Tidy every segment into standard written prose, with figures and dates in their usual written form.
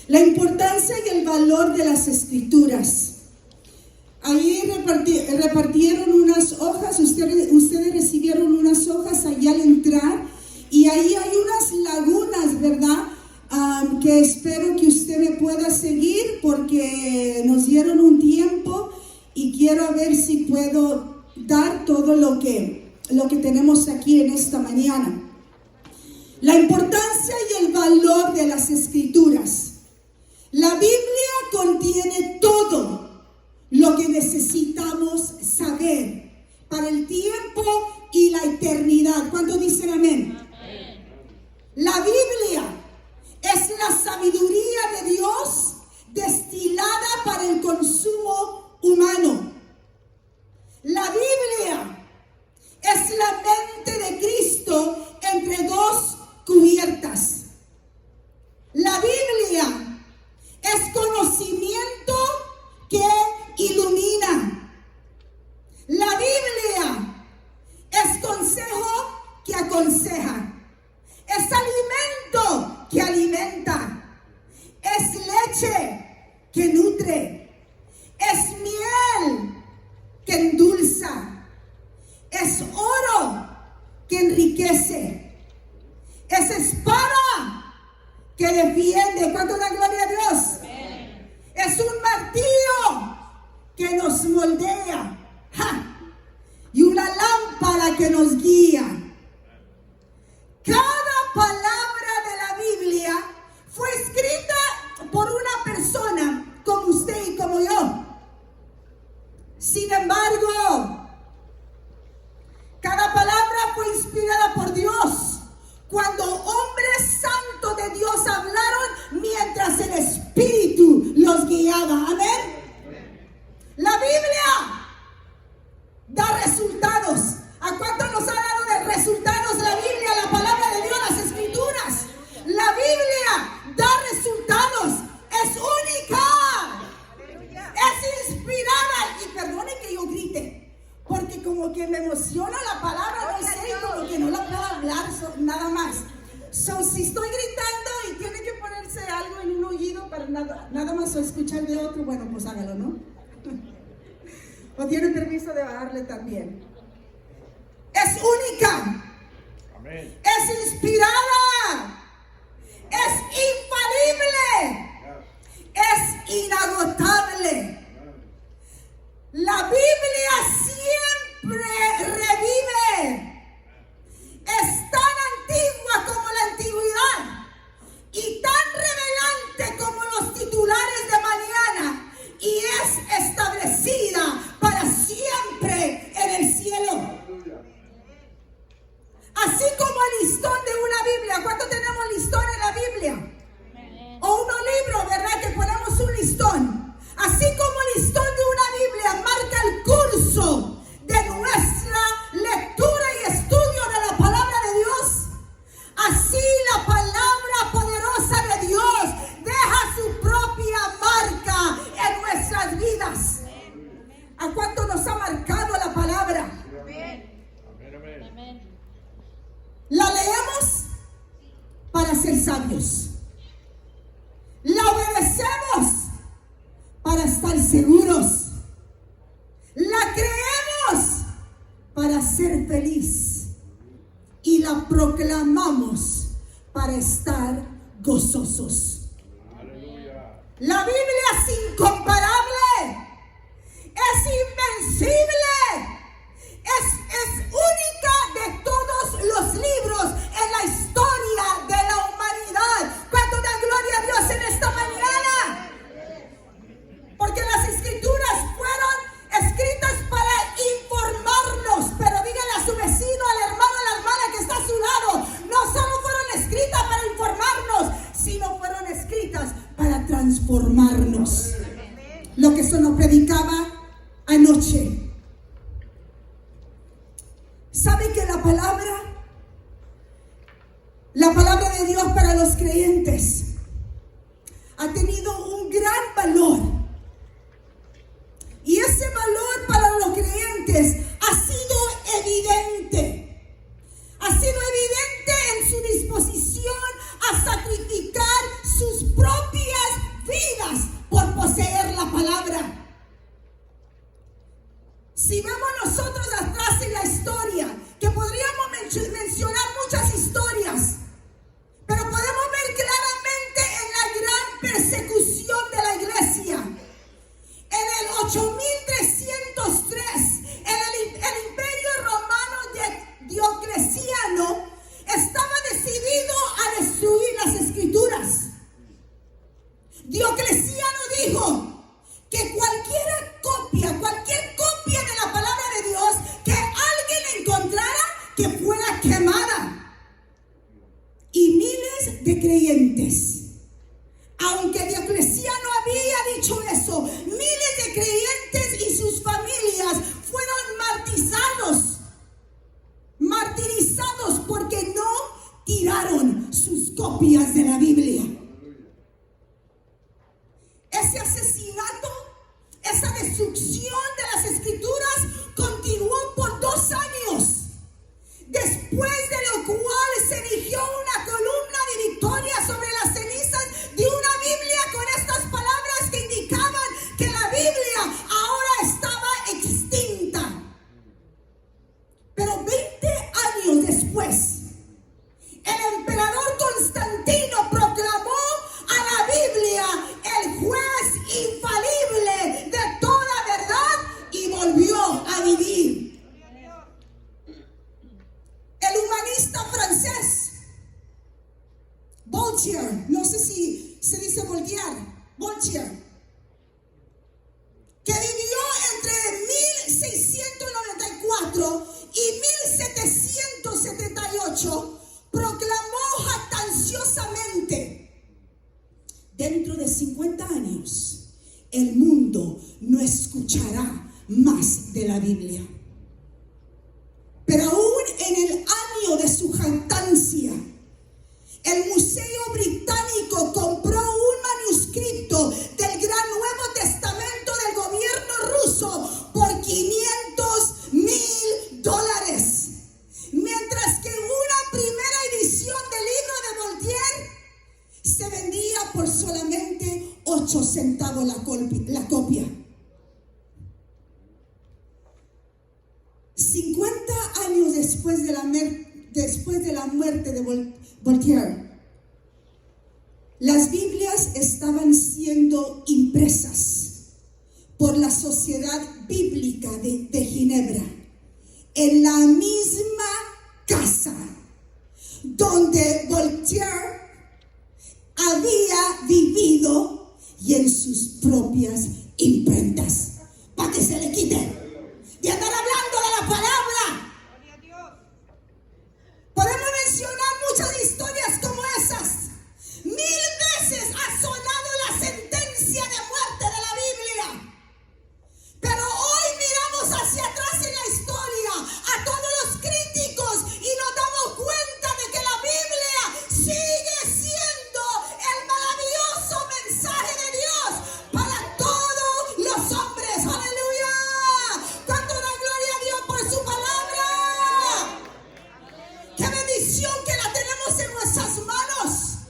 La importancia y el valor de las Escrituras. Ahí repartieron unas hojas, ustedes recibieron unas hojas allá al entrar, y ahí hay unas lagunas, ¿verdad? Que espero que usted me pueda seguir porque nos dieron un tiempo y quiero ver si puedo dar todo lo que tenemos aquí en esta mañana. La importancia y el valor de las Escrituras. La Biblia contiene todo lo que necesitamos saber para el tiempo y la eternidad. ¿Cuántos dicen amén? Amén. La Biblia es la sabiduría de Dios destilada para el consumo humano. La Biblia es la mente de Cristo entre dos cubiertas. La Biblia es conocimiento que ilumina. La Biblia es consejo que aconseja. Es alimento que alimenta. Es leche que nutre. Es miel que endulza. Es oro que enriquece. Es espada que defiende. ¿Cuánto da gloria a Dios? Es un martillo que nos moldea. ¡Ja! Y una lámpara que nos guía. Cada palabra de la Biblia fue escrita por una persona como usted y como yo. Sin embargo, cada palabra fue inspirada por Dios cuando hombres santos de Dios hablaron mientras el Espíritu los guiaba. Amén. La Biblia da resultados. ¿A cuánto nos ha dado de resultados la Biblia, la palabra de Dios, las Escrituras? La Biblia da resultados. Es única. Es inspirada. Y perdone que yo grite, porque como que me emociona la palabra, no sé, como que no la puedo hablar nada más. Si estoy gritando y tiene que ponerse algo en un oído para nada más escuchar de otro, bueno, pues hágalo, ¿no? O tiene permiso de bajarle también. Es única. Amén. Es inspirada. Es infalible. Es inagotable. La Biblia siempre revive. Es tan antigua como la antigüedad y tan revelante como los titulares de mañana, y es establecida para siempre en el cielo. Así como el listón de una Biblia. ¿Cuánto tenemos listón en la Biblia? O unos libros, ¿verdad? Que ponemos un listón. Así como el listón de una Biblia marca el curso de nuestra lectura y estudio de la palabra de Dios, así la palabra poderosa de Dios deja su propia marca en nuestras vidas. ¿A cuánto nos ha marcado la palabra? La leemos para ser sabios. La obedecemos para estar seguros. La creemos para ser feliz. Y la proclamamos para estar gozosos. Aleluya. La Biblia es incomparable. Es invencible. Es única de todos los libros en la historia de la humanidad. ¿Cuánto da gloria a Dios en esta mañana? Porque las Escrituras fueron escritas para informarnos. Pero díganle a su vecino, al hermano, a la hermana que está a su lado, no solo fueron escritas para informarnos, sino fueron escritas para transformarnos. Lo que se nos predicaba anoche. ¿Sabe que la palabra de Dios para los creyentes ha tenido un gran valor? Y ese valor para los creyentes ha sido evidente. Ha sido evidente en su disposición a sacrificar sus propias Diocleciano dijo que cualquier copia de la palabra de Dios que alguien encontrara, que fuera quemada. Y miles de creyentes, aunque Diocleciano había dicho eso, miles de creyentes y sus familias fueron martirizados porque no tiraron sus copias de la Biblia. Ese asesinato, esa destrucción de las escrituras continuó por 2 años, después de lo cual se erigió una columna de victoria sobre las cenizas de una Biblia con estas palabras que indicaban que la Biblia ahora estaba extinta. Pero 20 años después, el emperador Constantino proclamó a la Biblia el juez infalible de toda verdad y volvió a vivir. El humanista francés Voltaire, no sé si se dice Voltaire, que vivió entre 1694 y 1778, proclamó jactanciosamente: dentro de 50 años, el mundo no escuchará más de la Biblia. Pero aún en el año de su jactancia, el Museo Británico compró un manuscrito del Gran Nuevo Testamento del gobierno ruso por $500,000, mientras que una primera edición del libro de Voltaire se vendía por solamente 8 centavos la copia. 50 años después de la muerte de Voltaire, las Biblias estaban siendo impresas por la Sociedad Bíblica de Ginebra, en la misma casa donde Voltaire había vivido y en sus propias imprentas, para que se le quite de andar hablando de la palabra. Podemos mencionar muchas historias como esas. 1000 veces ha sonado la sentencia de muerte de la Biblia, pero hoy miramos hacia atrás en la historia a todos los críticos y nos damos cuenta de que la Biblia sigue siendo el maravilloso mensaje de Dios para todos los hombres. ¡Aleluya! ¿Cuánto da gloria a Dios por su palabra? ¡Qué bendición que la tenemos en nuestras manos!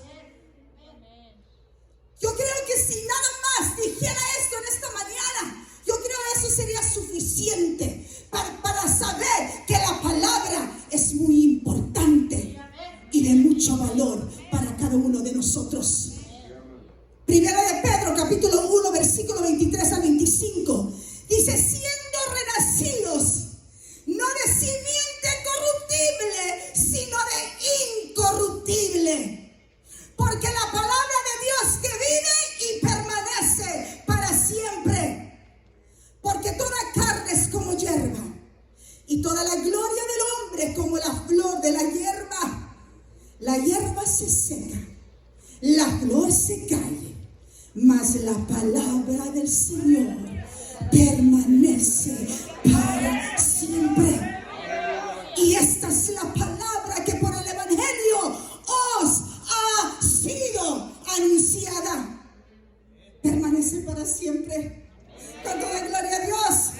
Yo creo que si nada más dijera esto en esta mañana, yo creo que eso sería suficiente para saber que la palabra es muy importante y de mucho valor para cada uno de nosotros. Primera de Pedro, capítulo 1, versículo 23 al 25, dice: siendo renacidos, no de simiente corruptible, sino de incorruptible. Porque la palabra de Dios que vive y permanece para siempre. Porque toda carne es como hierba, y toda la gloria del hombre como la flor de la hierba. La hierba se seca, la flor se cae, mas la palabra del Señor permanece para siempre. Y esta es la palabra que por el Evangelio os ha sido anunciada. Permanece para siempre. Cuando da gloria a Dios,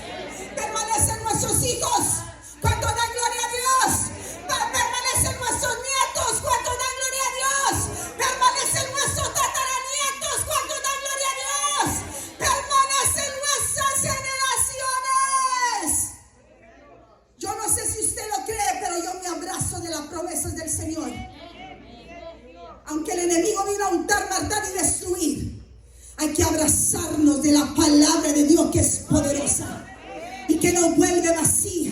permanecen nuestros hijos. Cuando da gloria a Dios, permanecen nuestros nietos. Cuando da gloria a Dios, permanecen nuestros tataranietos. Cuando da gloria a Dios, permanecen nuestras generaciones. Yo no sé si usted lo cree, pero yo me abrazo de las promesas del Señor. Aunque el enemigo vino a untar, matar y destruir, hay que abrazarnos de la palabra de Dios, que es poderosa y que nos vuelve vacía.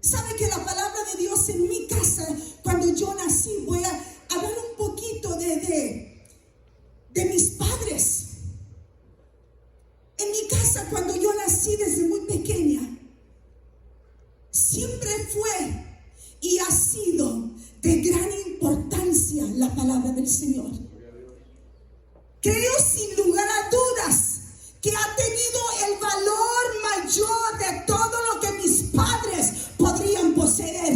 ¿Sabe que la palabra de Dios en mi casa, cuando yo nací, voy a hablar un poquito de mi la palabra del Señor. Creo sin lugar a dudas que ha tenido el valor mayor de todo lo que mis padres podrían poseer.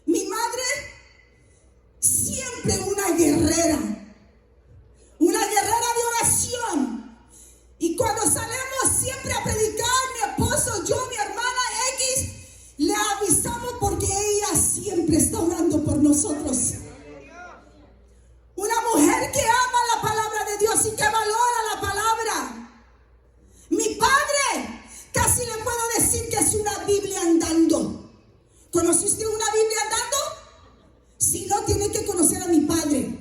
Mi madre, siempre una guerrera de oración. Y cuando salimos siempre a predicar, mi esposo, yo, mi hermana X, le avisamos porque ella siempre está orando por nosotros. Una mujer que ama la palabra de Dios y que valora la palabra. Mi padre, casi le puedo decir que es una Biblia andando. ¿Conoce usted una Biblia andando? Si no, tiene que conocer a mi padre.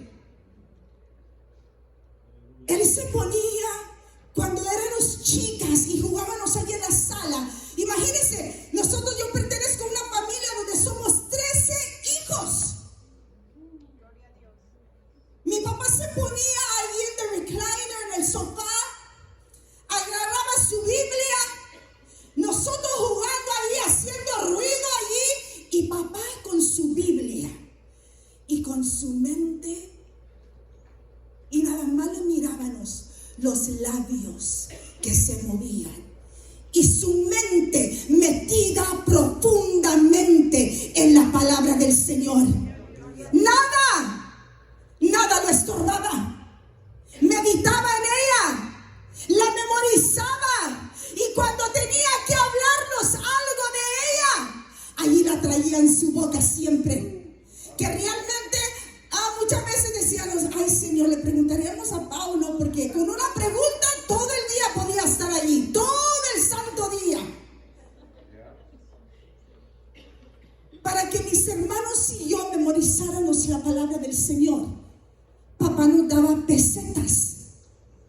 Él se ponía, cuando éramos chicas y jugábamos allí en la sala. Imagínense, yo pertenezco a una familia donde somos 13 hijos. Mi papá se ponía allí en el recliner, en el sofá, agarraba su Biblia, nosotros jugando allí, haciendo ruido allí, y papá con su Biblia y con su mente, y nada más le mirábamos los labios que se movían y su mente metida profundamente en la palabra del Señor. Nada lo estorbaba. Meditaba en ella, la memorizaba, y cuando tenía que hablarnos algo de ella, allí la traía en su boca siempre. Que realmente muchas veces decíamos, ay Señor, le preguntaríamos a Paulo, porque con una pregunta todo el día podía estar allí, todo el santo día. Para que mis hermanos y yo memorizáramos la palabra del Señor, papá nos daba pesetas.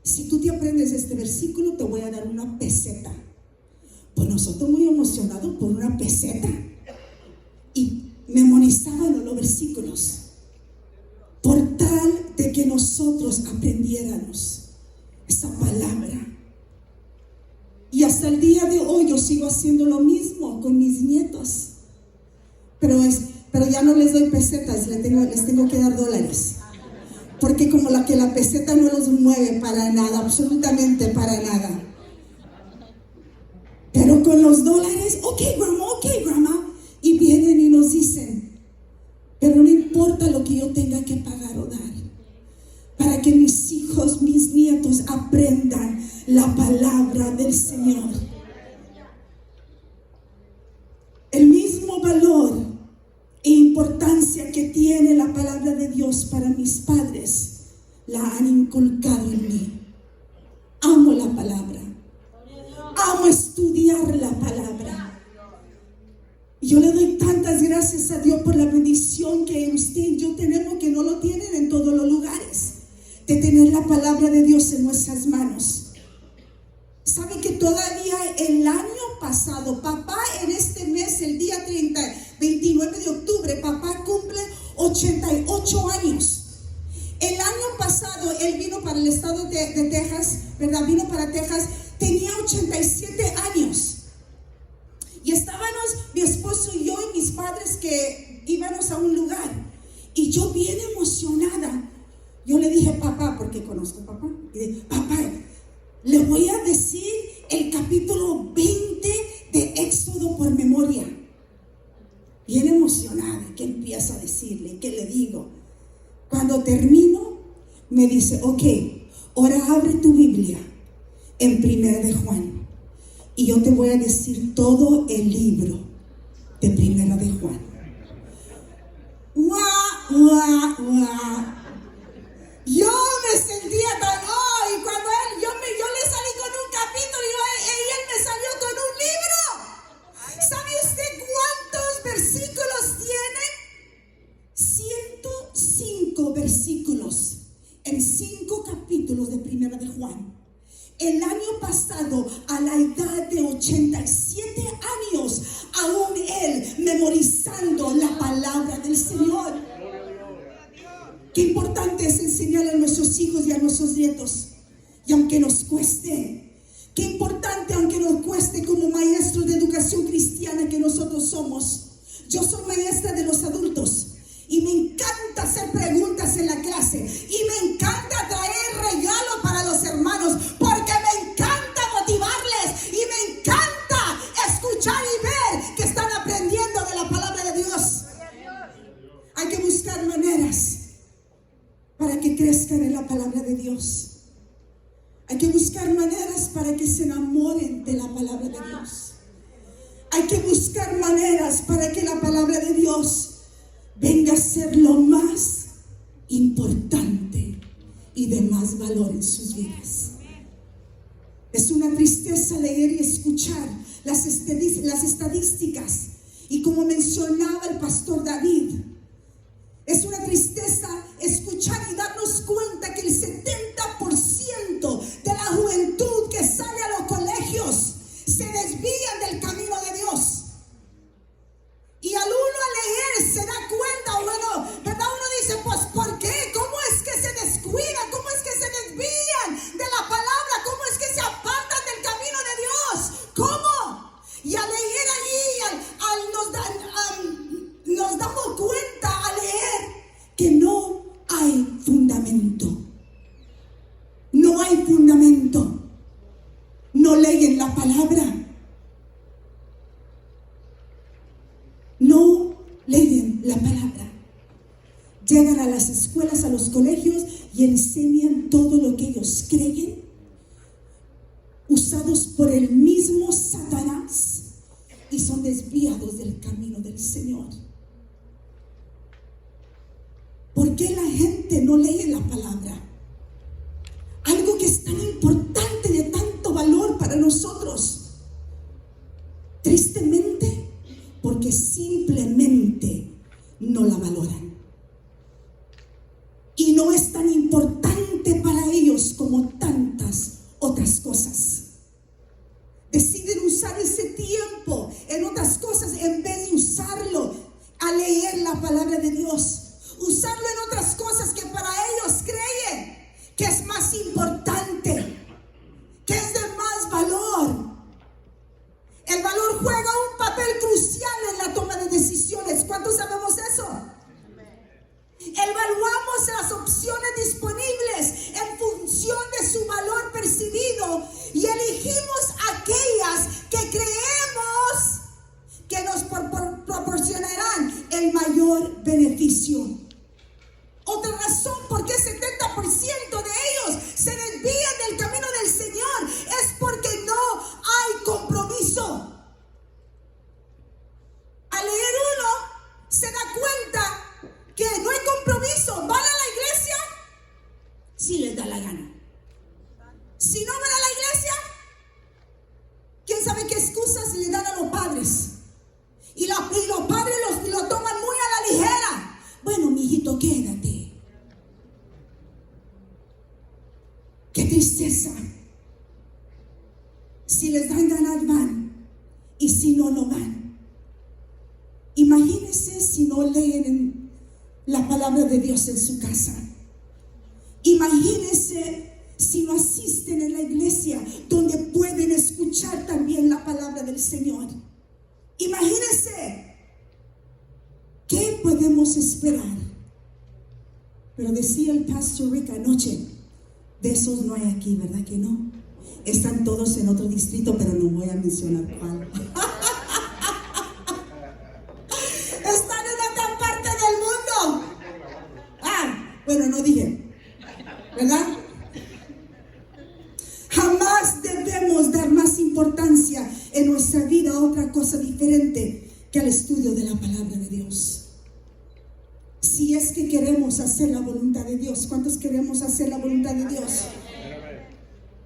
Si tú te aprendes este versículo, te voy a dar una peseta. Pues nosotros muy emocionados por una peseta, y memorizábamos los versículos, por tal de que nosotros aprendiéramos esa palabra. Y hasta el día de hoy yo sigo haciendo lo mismo con mis nietos. Pero ya no les doy pesetas, les tengo que dar dólares. Porque como la peseta no los mueve para nada, absolutamente para nada. Pero con los dólares, ok grandma, y vienen y nos dicen, pero no importa lo que yo tenga que pagar o dar, para que mis hijos, mis nietos aprendan la palabra del Señor. El mismo valor e importancia que tiene la palabra de Dios para mis padres, la han inculcado en mí. Amo la palabra. Amo estudiar la palabra. Yo le doy tantas gracias a Dios por la bendición que usted y yo tenemos, que no lo tienen en todos los lugares, de tener la palabra de Dios en nuestras manos. ¿Sabe que todavía el año pasado, papá en este mes, el día 29 de octubre, papá cumple 88 años? El año pasado él vino para el estado de Texas, ¿verdad? Vino para Texas, tenía 87 años. Y estábamos, mi esposo y yo y mis padres, que íbamos a un lugar. Y yo bien emocionada, yo le dije, papá, porque conozco a papá, y dije, papá, le voy a decir el capítulo 20 de Éxodo por memoria. Bien emocionada, que empieza a decirle, ¿qué le digo? Cuando termino, me dice, ok, ahora abre tu Biblia en 1 de Juan. Y yo te voy a decir todo el libro de 1 de Juan. Yo me sentía tan, y cuando yo le salí con un capítulo y él me salió con un libro. ¿Sabe usted cuántos versículos tiene? 105 versículos en 5 capítulos de 1 de Juan. El año pasado, a la edad de 87 años, aún él memorizando la palabra del Señor. Qué importante es enseñarle a nuestros hijos y a nuestros nietos. Y aunque nos cueste, qué importante, aunque nos cueste, como maestros de educación cristiana que nosotros somos. Yo soy maestra de los adultos Y me encanta hacer preguntas en la clase. Y me encanta traer regalos para los hermanos. Porque me encanta motivarles. Y me encanta escuchar y ver que están aprendiendo de la palabra de Dios. Hay que buscar maneras para que crezcan en la palabra de Dios. Hay que buscar maneras para que se enamoren de la palabra de Dios. Hay que buscar maneras para que la palabra de Dios venga a ser lo más importante y de más valor en sus vidas. Es una tristeza leer y escuchar las estadísticas. Y como mencionaba el pastor David, es una tristeza escuchar y darnos cuenta que el 70% de la juventud que sale a los colegios se desvían del camino de Dios. Y al uno a leer se da cuenta, bueno, ¿verdad? Uno dice, pues, ¿por qué? ¿Cómo es que se descuidan? ¿Cómo es que se desvían de la palabra? ¿Cómo es que se apartan del camino de Dios? ¿Cómo? Y al leer allí, nos damos cuenta al leer que no hay fundamento. No hay fundamento. No leen la palabra. No leen la palabra. Llegan a las escuelas, a los colegios y enseñan todo lo que ellos creen, usados por el mismo Satanás, y son desviados del camino del Señor. ¿Por qué la gente no lee la palabra? Algo que es tan importante, de tanto valor para nosotros. Tristemente, porque simplemente no la valoran. Y no es tan importante para ellos como tantas otras cosas. Deciden usar ese tiempo en otras cosas en vez de usarlo a leer la palabra de Dios. Usarlo en otras cosas que para ellos creen que es más importante, que es de más valor. El valor juega un papel crucial en la toma de decisiones. ¿Cuántos sabemos eso? Evaluamos las opciones disponibles en función de su valor percibido y elegimos aquellas que creemos que nos proporcionarán el mayor beneficio. Otra razón por qué 70% de ellos se desvían del camino del Señor es porque no hay compromiso. Al leer uno se da cuenta que no hay compromiso. ¿Van a la iglesia? Si les da la gana. Si no van a la iglesia, ¿quién sabe qué excusas le dan a los padres? Y los padres lo toman muy a la ligera. Bueno, mijito, quédate. Qué tristeza. Si les dan ganas, van. Y si no, no van. Imagínense si no leen la palabra de Dios en su casa. Imagínense si no asisten en la iglesia donde pueden escuchar también la palabra del Señor. Imagínense. ¿Qué podemos esperar? Pero decía el pastor Rick anoche, de esos no hay aquí, ¿verdad que no? Están todos en otro distrito, pero no voy a mencionar cuál. Están en otra parte del mundo. Bueno, no dije, ¿verdad? Jamás debemos dar más importancia en nuestra vida a otra cosa diferente que al estudio de la palabra de Dios. Si es que queremos hacer la voluntad de Dios. ¿Cuántos queremos hacer la voluntad de Dios?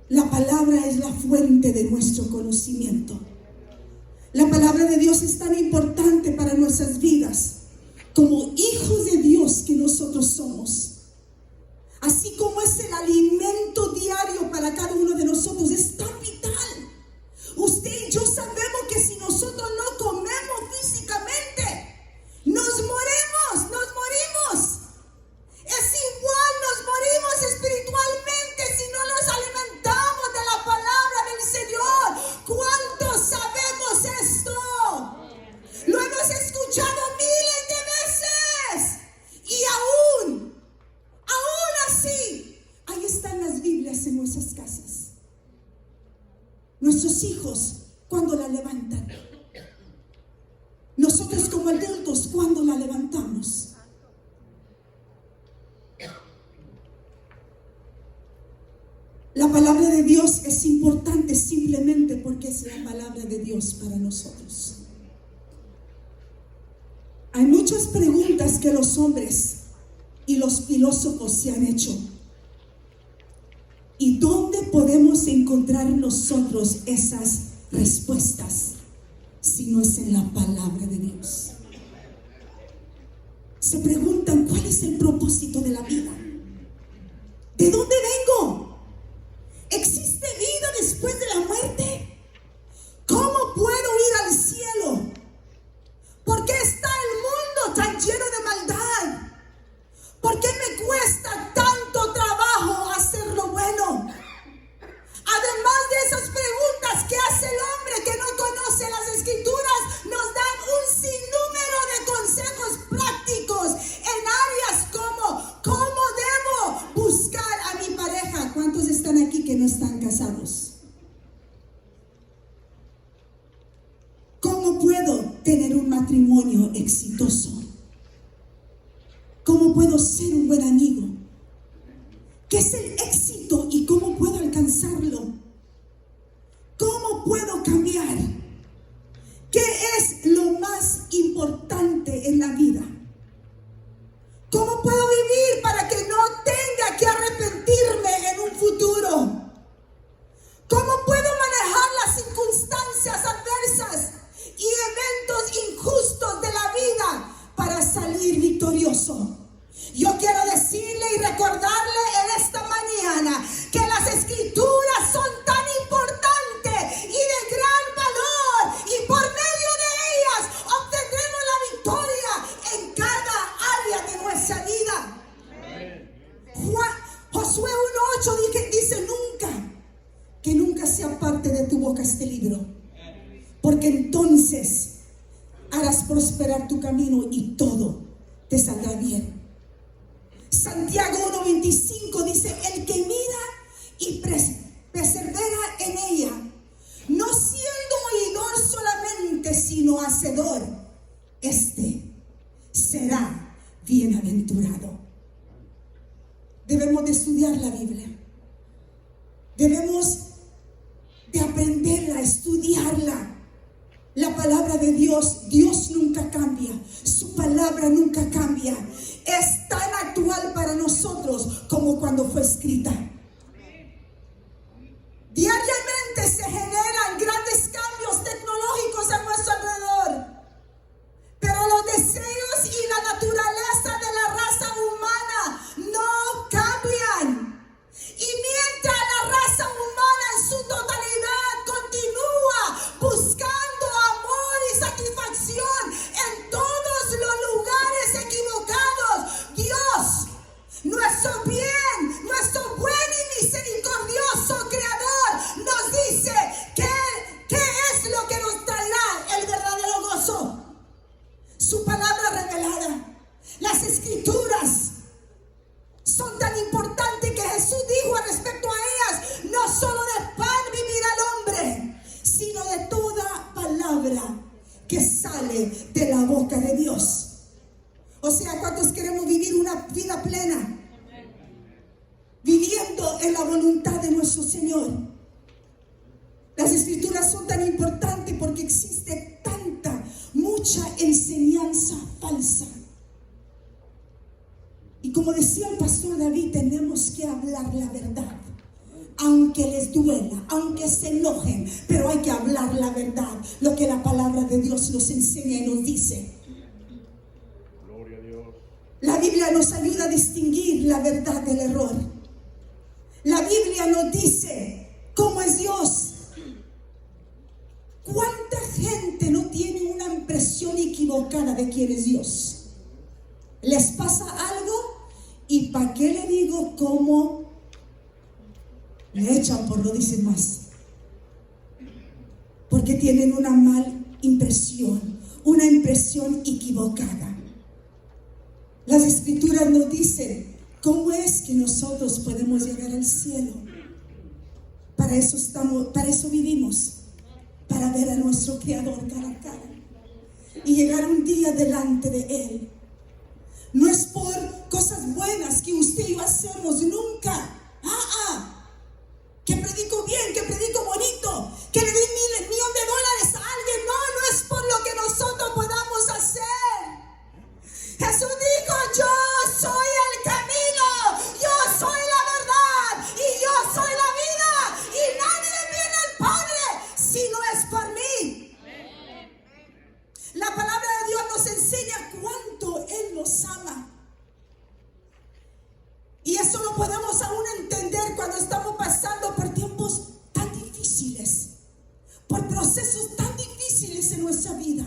La palabra es la fuente de nuestro conocimiento. La palabra de Dios es tan importante para nuestras vidas como hijos de Dios que nosotros somos. Así como es el alimento diario para cada uno de nosotros, es tan vital. Usted y yo sabemos que si nosotros no comemos físicamente, nos morimos. Es igual, nos morimos espiritualmente si no nos alimentamos de la palabra del Señor. ¿Cuántos sabemos esto? Lo hemos escuchado miles de veces. familias, en nuestras casas. Nuestros hijos, cuando la levantan. Nosotros como adultos, cuando la levantamos. La palabra de Dios es importante simplemente porque es la palabra de Dios para nosotros. Hay muchas preguntas que los hombres y los filósofos se han hecho. ¿Y dónde podemos encontrar nosotros esas respuestas si no es en la palabra de Dios? Se preguntan, ¿cuál es el propósito de la vida? ¿De dónde vengo? ¿Existe vida después de la muerte? ¿Cómo puedo ir al cielo? ¿Por qué está el mundo tan lleno de maldad? ¿Por qué me cuesta tanto trabajo hacer lo bueno? Además de esas preguntas que hace el hombre que no conoce las escrituras, nos dan un sinnúmero de consejos prácticos en áreas como ¿cómo debo buscar a mi pareja? ¿Cuántos están aquí que no están casados? ¿Cómo puedo tener un matrimonio exitoso? ¿Cómo puedo ser un buen amigo? ¿Qué es el éxito y cómo puedo alcanzarlo? ¿Cómo puedo cambiar? ¿Qué es lo más importante en la vida? ¿Cómo puedo vivir para que no tenga que arrepentirme en un futuro? ¿Cómo puedo manejar las circunstancias adversas y eventos injustos de la vida para salir victorioso? Yo quiero decirle y recordarle en esta mañana que las escrituras son tan importantes y de gran valor, y por medio de ellas obtendremos la victoria en cada área de nuestra vida. Josué 1:8 dice que nunca sea parte de tu boca este libro, porque entonces harás prosperar tu camino y todo te saldrá bien. Santiago 1:25 dice, el que mira y persevera en ella, no siendo oidor solamente, sino hacedor, este será bienaventurado. Debemos de estudiar la Biblia. Debemos de aprenderla, estudiarla. La palabra de Dios, Dios nunca cambia. Su palabra nunca cambia. Es tan actual para nosotros como cuando fue escrita. Diariamente se generan grandes cambios tecnológicos a nuestro alrededor. Pero los deseos y la naturaleza de la raza humana no cambian. Y mientras la raza humana en su totalidad continúa buscando amor y satisfacción en todos los lugares equivocados, Dios, nuestro bien, nuestro buen y misericordioso Creador, nos dice qué es lo que nos traerá el verdadero gozo. Su palabra revelada, las escrituras, son tan importantes que Jesús dijo respecto a ellas, no solo de pan vivirá el hombre, sino de toda palabra que sale de la boca de Dios. O sea, ¿cuántos queremos vivir una vida plena? Viviendo en la voluntad de nuestro Señor. Las escrituras son tan importantes porque existe mucha enseñanza falsa. Y como decía el pastor David, tenemos que hablar la verdad. Aunque les duela, aunque se enojen, pero hay que hablar la verdad. Lo que la palabra de Dios nos enseña y nos dice. Gloria a Dios. La Biblia nos ayuda a distinguir la verdad del error. La Biblia nos dice cómo es Dios. ¿Cuánta gente no tiene una impresión equivocada de quién es Dios? Les pasa algo y ¿para qué le digo cómo? Le echan por no decir más. Porque tienen una mala impresión, una impresión equivocada. Las escrituras nos dicen cómo es que nosotros podemos llegar al cielo. Para eso vivimos, para ver a nuestro Creador cara a cara y llegar un día delante de Él. No es por cosas buenas que usted y yo hacemos, nunca. Que predico bien, que predico bonito, que le doy $1,000,000 a alguien. No es por lo que nosotros podamos hacer. Jesús dijo: yo soy el camino, yo soy la verdad y yo soy la vida, y nadie viene al Padre si no es por mí. La palabra de Dios nos enseña cuánto Él nos ama. Y eso lo podemos aún entender cuando estamos pasando por tiempos tan difíciles, por procesos tan difíciles en nuestra vida.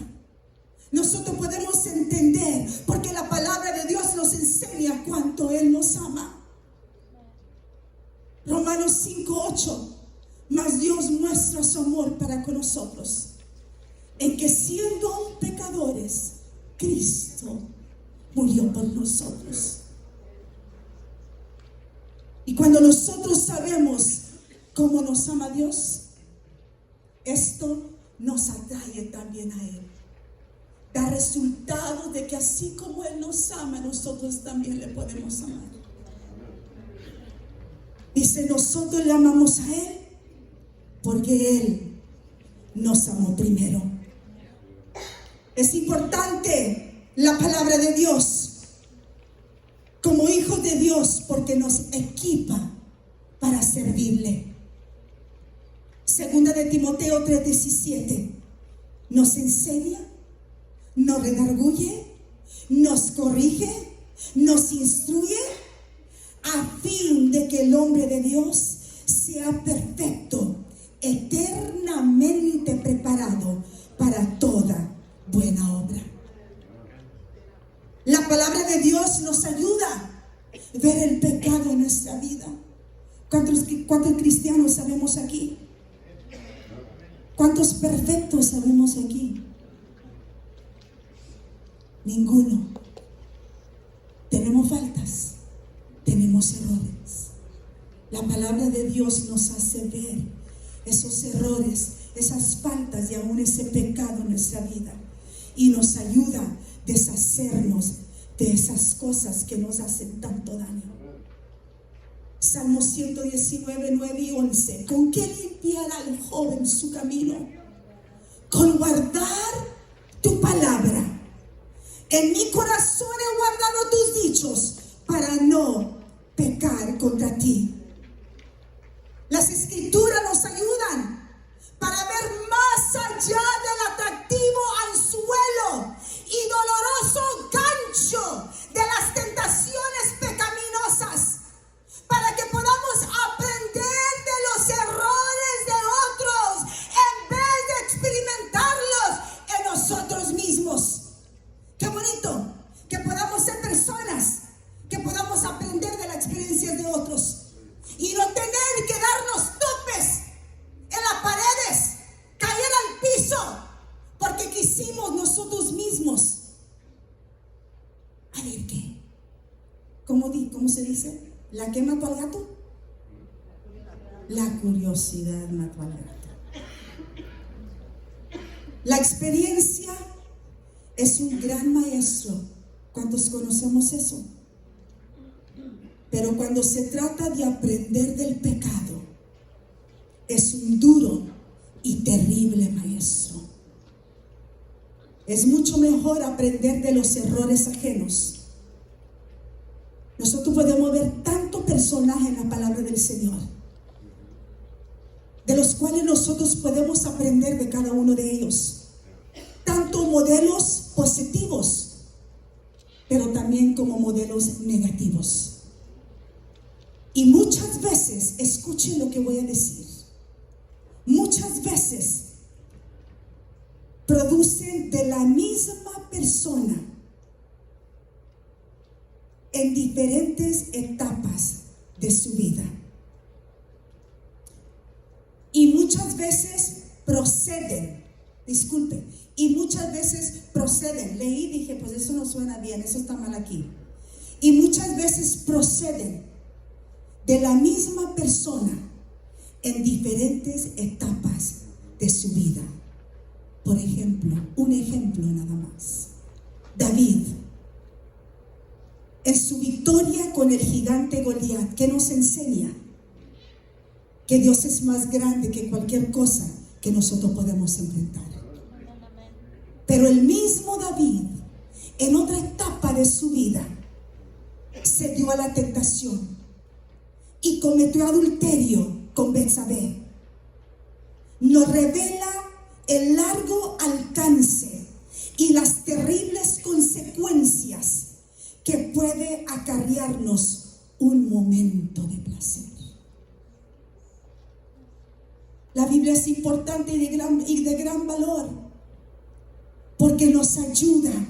Nosotros podemos entender porque la palabra de Dios nos enseña cuánto Él nos ama. Romanos 5:8. Mas Dios muestra su amor para con nosotros, en que siendo pecadores, Cristo murió por nosotros. Y cuando nosotros sabemos cómo nos ama Dios, esto nos atrae también a Él. Da resultado de que así como Él nos ama, nosotros también le podemos amar. Dice: nosotros le amamos a Él porque Él nos amó primero. Es importante la palabra de Dios como hijos de Dios porque nos equipa para servirle. Segunda de Timoteo 3:17 nos enseña, nos redarguye, nos corrige, nos instruye a fin de que el hombre de Dios sea perfecto, eternamente preparado para toda buena obra. La palabra de Dios nos ayuda a ver el pecado en nuestra vida. ¿Cuántos cristianos sabemos aquí? ¿Cuántos perfectos sabemos aquí? Ninguno. Tenemos faltas, tenemos errores. La palabra de Dios nos hace ver esos errores, esas faltas y aún ese pecado en nuestra vida, y nos ayuda a deshacernos de esas cosas que nos hacen tanto daño. Salmo 119, 9 y 11. ¿Con qué limpiará el joven su camino? Con guardar tu palabra. En mi corazón he guardado tus dichos para no pecar contra ti. Las escrituras nos ayudan para ver más allá del atractivo anzuelo y doloroso gancho de las tentaciones pecaminosas, para que podamos aprender de los errores de otros en vez de experimentarlos en nosotros mismos. Qué bonito que podamos ser personas que podamos aprender de las experiencias de otros y no tener que darnos topes en las paredes, caer al piso porque quisimos nosotros mismos. A ver qué, ¿cómo se dice? ¿La que mató al gato? La curiosidad mató al gato. La experiencia es un gran maestro. ¿Cuántos conocemos eso? Pero cuando se trata de aprender del pecado, es un duro y terrible maestro. Es mucho mejor aprender de los errores ajenos. Nosotros podemos ver tanto personaje en la palabra del Señor, de los cuales nosotros podemos aprender de cada uno de ellos. Tanto modelos positivos, pero también como modelos negativos. Y muchas veces, escuchen lo que voy a decir, muchas veces producen de la misma persona en diferentes etapas de su vida. Y muchas veces proceden, leí y dije, pues eso no suena bien, eso está mal aquí. Y muchas veces proceden de la misma persona en diferentes etapas de su vida. Por ejemplo, un ejemplo nada más. David, en su victoria con el gigante Goliat, ¿qué nos enseña? Que Dios es más grande que cualquier cosa que nosotros podemos enfrentar. Pero el mismo David, en otra etapa de su vida, se dio a la tentación y cometió adulterio con Betsabé. Nos revela el largo alcance y las terribles consecuencias que puede acarrearnos un momento de placer. La Biblia es importante y de gran valor, porque nos ayuda a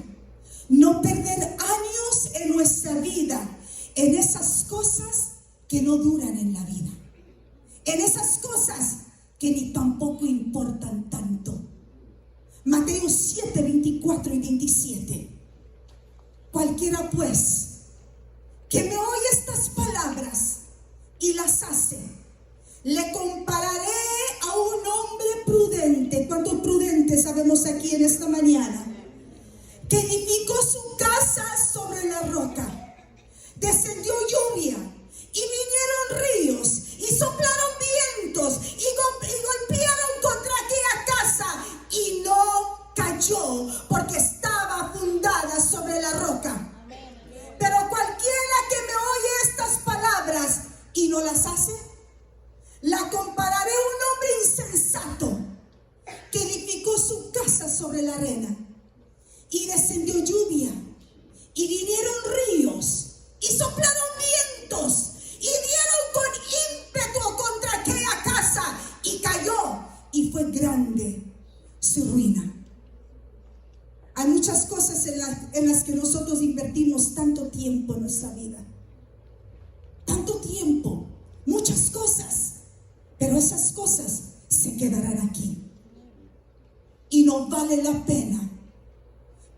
no perder años en nuestra vida en esas cosas que no duran en la vida, en esas cosas que ni tampoco importan tanto. Mateo 7, 24 y 27. Cualquiera pues que me oye estas palabras y las hace, le compararé a un hombre prudente. ¿Cuántos prudentes sabemos aquí en esta mañana? Que edificó su casa sobre la roca. Descendió lluvia y vinieron ríos y soplaron vientos y golpearon contra aquella casa y no cayó porque estaba fundada sobre la roca. Pero cualquiera que me oye estas palabras y no las hace, la compararé a un hombre insensato que edificó su casa sobre la arena. Y descendió lluvia y vinieron ríos y soplaron vientos y dieron con ímpetu contra aquella casa y cayó y fue grande su ruina. Hay muchas cosas en las que nosotros invertimos tanto tiempo en nuestra vida, tanto tiempo, muchas cosas, pero esas cosas se quedarán aquí y no vale la pena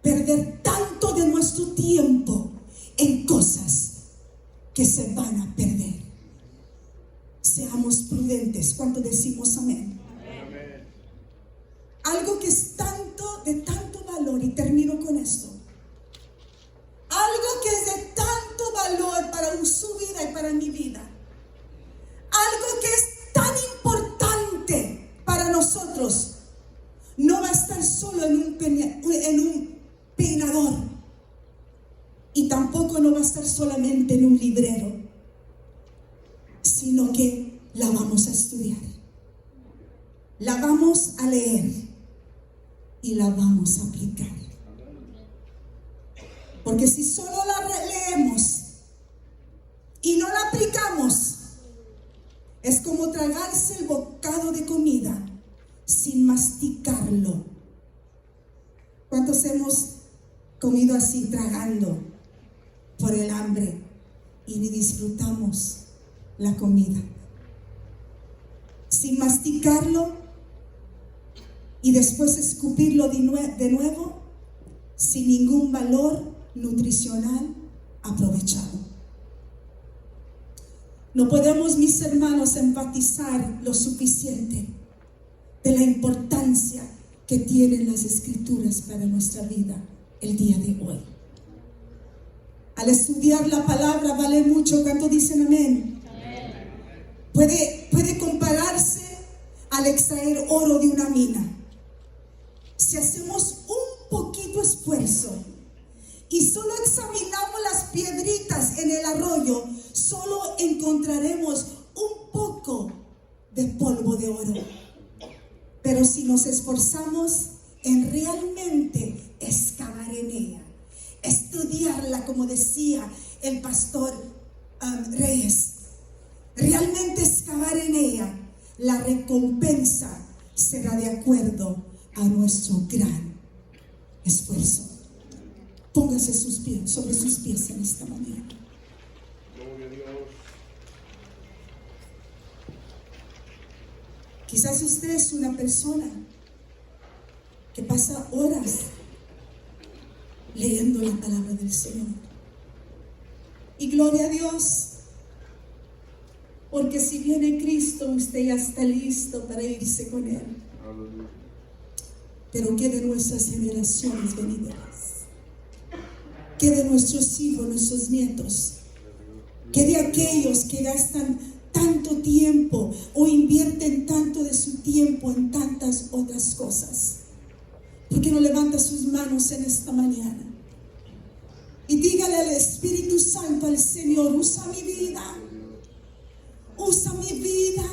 perder tanto de nuestro tiempo en cosas que se van a perder. Seamos prudentes. ¿Cuánto decimos amén? Amén. Algo que es de tanto valor, y termino con esto. Algo que es de tanto valor para su vida y para mi vida. Algo que es tan importante para nosotros. No va a estar solo en un peinador, y tampoco no va a estar solamente en un librero, sino que la vamos a estudiar, la vamos a leer y la vamos a aplicar. Porque si solo la leemos y no la aplicamos, es como tragarse el bocado de comida sin masticarlo. ¿Cuántos hemos comido así, tragando por el hambre, y ni disfrutamos la comida? Sin masticarlo y después escupirlo de nuevo, sin ningún valor nutricional aprovechado. No podemos, mis hermanos, enfatizar lo suficiente de la importancia que tienen las Escrituras para nuestra vida el día de hoy. Al estudiar la palabra vale mucho. ¿Cuánto dicen amén? Puede compararse al extraer oro de una mina. Si hacemos un poquito esfuerzo y solo examinamos las piedritas en el arroyo, solo encontraremos un poco de polvo de oro. Pero si nos esforzamos en realmente excavar en ella, estudiarla, como decía el pastor Reyes, realmente excavar en ella, la recompensa será de acuerdo a nuestro gran esfuerzo. Póngase sobre sus pies en esta mañana. Gloria a Dios. Quizás usted es una persona que pasa horas leyendo la palabra del Señor. Y gloria a Dios, Porque si viene Cristo, usted ya está listo para irse con Él. Aleluya. Pero ¿qué de nuestras generaciones venideras? ¿Qué de nuestros hijos, nuestros nietos? ¿Qué de aquellos que gastan tanto tiempo o invierten tanto de su tiempo en tantas otras cosas? ¿Por qué no levanta sus manos en esta mañana? Y dígale al Espíritu Santo, al Señor: usa mi vida. Usa mi vida.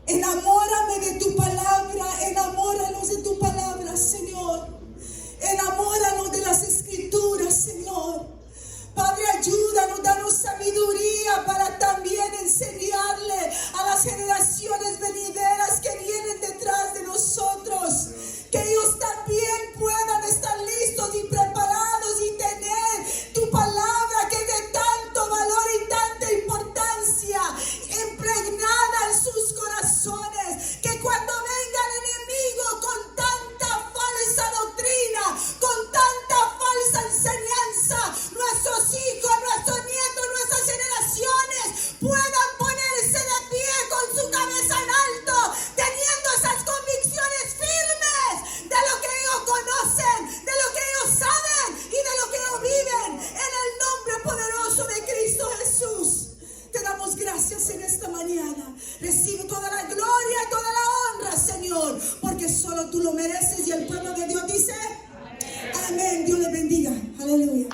Enamórame de tu palabra. Enamóranos de tu palabra, Señor. Enamóranos de las Escrituras, Señor. Padre, ayúdanos, danos sabiduría para también enseñarle a las generaciones venideras que vienen detrás de nosotros, que ellos también puedan estar listos y preparados y tener tu palabra, que es de tanto valor y tanta importancia, impregnada en sus corazones, que cuando venga el enemigo con tanta falsa doctrina, con tanta falsa enseñanza, nuestros hijos, nuestros nietos, nuestras generaciones puedan ponerse de pie con su cabeza en alto, teniendo esas convicciones firmes de lo que ellos conocen, de lo que ellos saben y de lo que ellos viven. En el nombre poderoso de Cristo Jesús, te damos gracias en esta mañana. Recibe toda la gloria y toda la honra, Señor, porque solo tú lo mereces. Y el pueblo de Dios dice: amén. Dios le bendiga. Aleluya.